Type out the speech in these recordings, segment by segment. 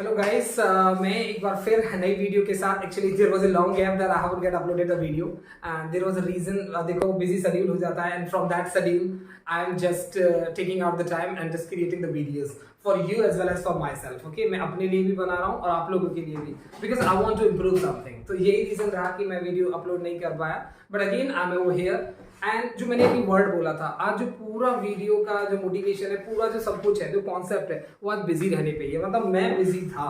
Hello guys, मैं एक बार फिर नई वीडियो के साथ actually there was a long gap that I haven't get uploaded a video and there was a reason. देखो बिजी शेड्यूल हो जाता है and from that schedule I am just taking out the time and just creating the videos for you as well as for myself. Okay, मैं अपने लिए भी बना रहा हूँ और आप लोगों के लिए भी, because I want to improve something. तो यही रीजन रहा कि मैं वीडियो अपलोड नहीं कर पाया, but again I am over here. And जो मैंने अभी वर्ड बोला था, आज जो पूरा वीडियो का जो मोटिवेशन है, पूरा जो सब कुछ है, जो कॉन्सेप्ट है, वो आज बिजी रहने पे ही है। मतलब मैं बिजी था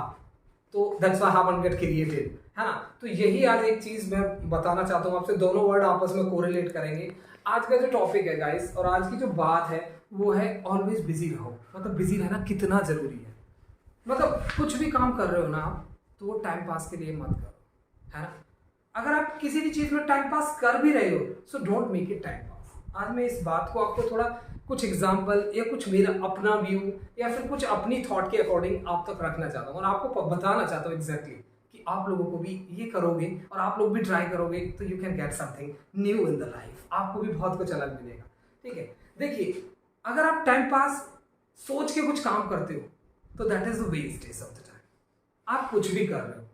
तो that's why how get created, है ना। तो यही आज एक चीज मैं बताना चाहता हूँ आपसे, दोनों वर्ड आपस में कोरिलेट करेंगे। आज का जो टॉपिक है गाइस, और आज की जो बात है वो है ऑलवेज बिजी रहो। मतलब बिजी रहना कितना जरूरी है। मतलब कुछ भी काम कर रहे हो ना आप, तो वो टाइम पास के लिए मत करो, है ना। अगर आप किसी भी चीज में टाइम पास कर भी रहे हो, so don't make it time pass. आज मैं इस बात को आपको थोड़ा कुछ एग्जाम्पल या कुछ मेरा अपना व्यू या फिर कुछ अपनी थॉट के अकॉर्डिंग आप तक रखना चाहता हूँ और आपको बताना चाहता हूँ एग्जैक्टली कि आप लोगों को भी ये करोगे और आप लोग भी ट्राई करोगे तो you can get something new in the life. आपको भी बहुत कुछ अलग मिलेगा। ठीक है, देखिए, अगर आप टाइम पास सोच के कुछ काम करते हो तो that is the wastage of the time. आप कुछ भी कर रहे हो,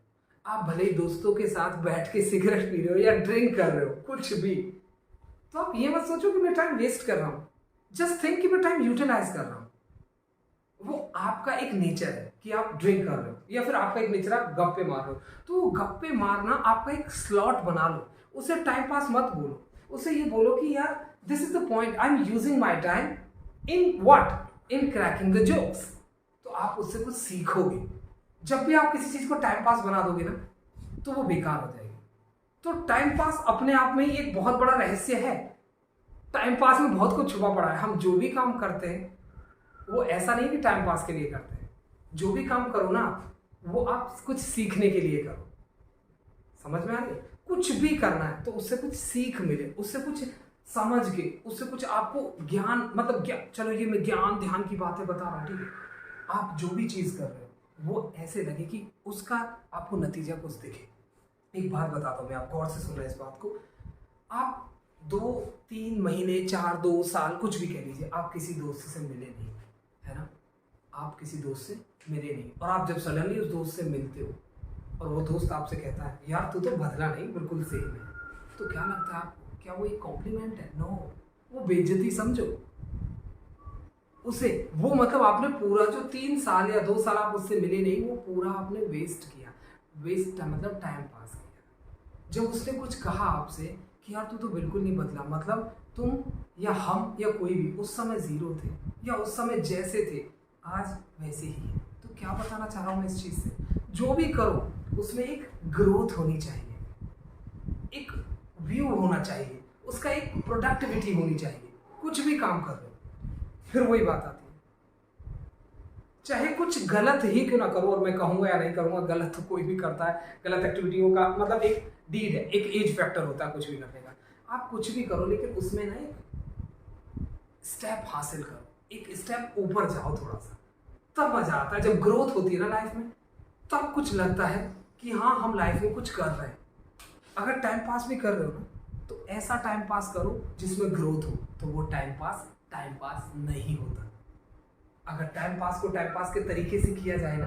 आप भले ही दोस्तों के साथ बैठ के सिगरेट पी रहे हो या ड्रिंक कर रहे हो, कुछ भी, तो आप ये मत सोचो कि मैं टाइम वेस्ट कर रहा हूं। जस्ट थिंक कि मैं टाइम यूटिलाइज कर रहा हूं। वो आपका एक नेचर है कि आप ड्रिंक कर रहे हो, या फिर आपका एक नेचर आप गप्पे मार रहे हो, तो वो गप्पे मारना आपका एक स्लॉट बना लो। उसे टाइम पास मत बोलो, उसे ये बोलो कि यार this is the point, I am using my time in what, in cracking the jokes. तो आप उससे कुछ सीखोगे। जब भी आप किसी चीज को टाइम पास बना दोगे ना, तो वो बेकार हो जाएगी। तो टाइम पास अपने आप में ही एक बहुत बड़ा रहस्य है। टाइम पास में बहुत कुछ छुपा पड़ा है। हम जो भी काम करते हैं वो ऐसा नहीं कि टाइम पास के लिए करते हैं। जो भी काम करो ना, वो आप कुछ सीखने के लिए करो। समझ में आ रही है? कुछ भी करना है तो उससे कुछ सीख मिले, उससे कुछ समझ के, उससे कुछ आपको ज्ञान, मतलब चलो ये मैं ज्ञान ध्यान की बातें बता रहा हूँ, ठीक है। आप जो भी चीज कर रहे हो वो ऐसे लगे कि उसका आपको नतीजा कुछ दिखे। एक बात बताता हूँ मैं, आप गौर से सुन रहे हैं इस बात को। आप 2-3 महीने 4-2 साल कुछ भी कह लीजिए, आप किसी दोस्त से मिले नहीं, है ना। आप किसी दोस्त से मिले नहीं और आप जब सडनली उस दोस्त से मिलते हो और वो दोस्त आपसे कहता है यार तू तो बदला नहीं, बिल्कुल सेम है, तो क्या लगता है आपको? क्या वो एक कॉम्प्लीमेंट है? नो, वो बेइज्जती समझो उसे। वो मतलब आपने पूरा जो 3 साल या 2 साल आप उससे मिले नहीं, वो पूरा आपने वेस्ट किया। वेस्ट मतलब टाइम पास किया। जब उसने कुछ कहा आपसे कि यार तू तो बिल्कुल नहीं बदला, मतलब तुम या हम या कोई भी उस समय जीरो थे, या उस समय जैसे थे आज वैसे ही है। तो क्या बताना चाह रहा हूँ मैं इस चीज से? जो भी करो उसमें एक ग्रोथ होनी चाहिए, एक व्यू होना चाहिए, उसका एक प्रोडक्टिविटी होनी चाहिए। कुछ भी काम कर रहे हो, फिर वही बात आती है, चाहे कुछ गलत ही क्यों ना करो। और मैं कहूंगा या नहीं कहूंगा, गलत तो कोई भी करता है। गलत एक्टिविटियों का मतलब एक डीड है, एक एज फैक्टर होता है कुछ भी करने का। आप कुछ भी करो लेकिन उसमें ना एक स्टेप हासिल करो, एक स्टेप ऊपर जाओ थोड़ा सा, तब मजा आता है। जब ग्रोथ होती है ना लाइफ में, तब कुछ लगता है कि हाँ हम लाइफ में कुछ कर रहे हैं। अगर टाइम पास भी कर रहे हो ना, तो ऐसा टाइम पास करो जिसमें ग्रोथ हो, तो वो टाइम पास नहीं होता। अगर टाइम पास को टाइम पास के तरीके से किया जाए ना,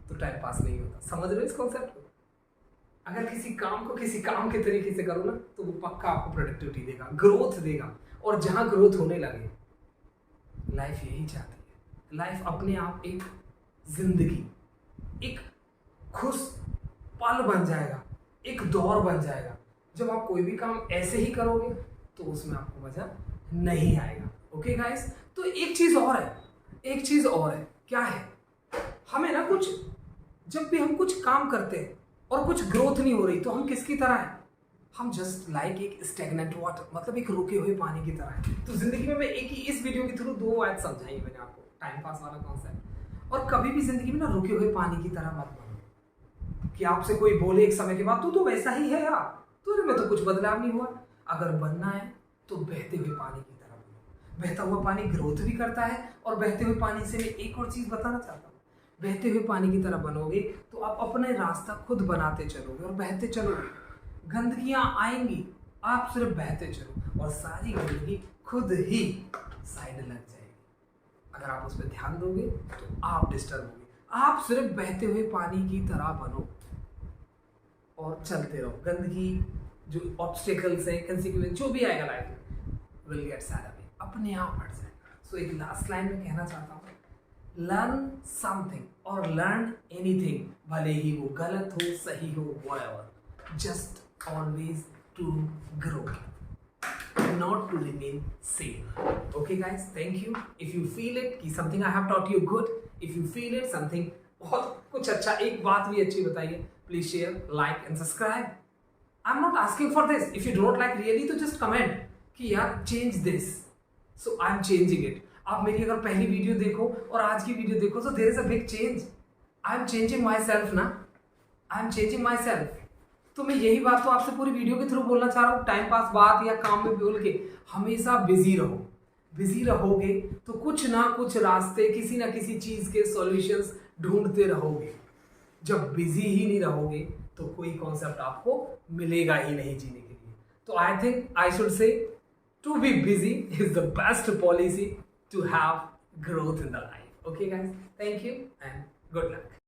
तो टाइम पास नहीं होता। समझ रहे हो इस कॉन्सेप्ट को? अगर किसी काम को किसी काम के तरीके से करो ना, तो वो पक्का आपको प्रोडक्टिविटी देगा, ग्रोथ देगा। और जहां ग्रोथ होने लगे, लाइफ यही चाहती है। लाइफ अपने आप एक जिंदगी, एक खुश पल बन जाएगा, एक दौर बन जाएगा। जब आप कोई भी काम ऐसे ही करोगे तो उसमें आपको मजा नहीं आएगा। ओके गाइस, तो एक चीज और है, क्या है? हमें ना कुछ, जब भी हम कुछ काम करते हैं और कुछ ग्रोथ नहीं हो रही, तो हम किसकी तरह है? हम जस्ट लाइक एक स्टेगनेंट वाटर, मतलब एक रुके हुए पानी की तरह है। तो जिंदगी में मैं एक ही इस वीडियो के थ्रू 2 बात समझाई मैंने आपको, टाइम पास वाला कॉन्सेप्ट। और कभी भी जिंदगी में ना रुके हुए पानी की तरह मत बनो कि आपसे कोई बोले एक समय के बाद तू तो वैसा ही है यार, तुझे में तो कुछ बदलाव नहीं हुआ। अगर बनना है तो बहते हुए पानी की तरह बनो। बहता हुआ पानी ग्रोथ भी करता है। और बहते हुए पानी से मैं एक और चीज बताना चाहता हूँ, बहते हुए पानी की तरह बनोगे तो आप अपने रास्ता खुद बनाते चलोगे और बहते चलोगे। गंदगियां आएंगी, आप सिर्फ बहते चलो और सारी गंदगी खुद ही साइड लग जाएगी। अगर आप उस पर ध्यान दोगे तो आप डिस्टर्ब होगे। आप सिर्फ बहते हुए पानी की तरह बनो और चलते रहो। गंदगी, जो ऑब्स्टिकल्स है, कंसिक्वेंस जो भी आएगा लाइफ में, विल गेट सैड अवे, अपने आप हट जाएगा। सो एक लास्ट लाइन में कहना चाहता हूँ, लर्न समथिंग और लर्न एनीथिंग, भले ही वो गलत हो सही हो, whatever, just always to grow, not to remain same. Okay guys, thank you. If you feel it कि something I have taught you good, if you feel it something बहुत कुछ अच्छा, एक बात भी अच्छी बताइए, please share, like and subscribe. I'm not asking for this. If you don't like really तो just comment कि यार change this. So I'm changing it. आप मेरी अगर पहली वीडियो देखो और आज की वीडियो देखो तो there is a big change. I'm changing myself ना, I'm changing myself. तो मैं यही बात तो आपसे पूरी वीडियो के थ्रू बोलना चाह रहा हूँ। टाइम पास बात या काम में बोल के हमेशा बिजी रहो। बिजी रहोगे तो कुछ ना कुछ रास्ते, किसी ना किसी चीज के सॉल्यूशंस ढूंढते रहोगे। जब बिजी ही नहीं रहोगे तो कोई कॉन्सेप्ट आपको मिलेगा ही नहीं जीने के लिए। तो I think I should say to be busy is the best policy to have growth in the life. Okay guys, thank you and good luck.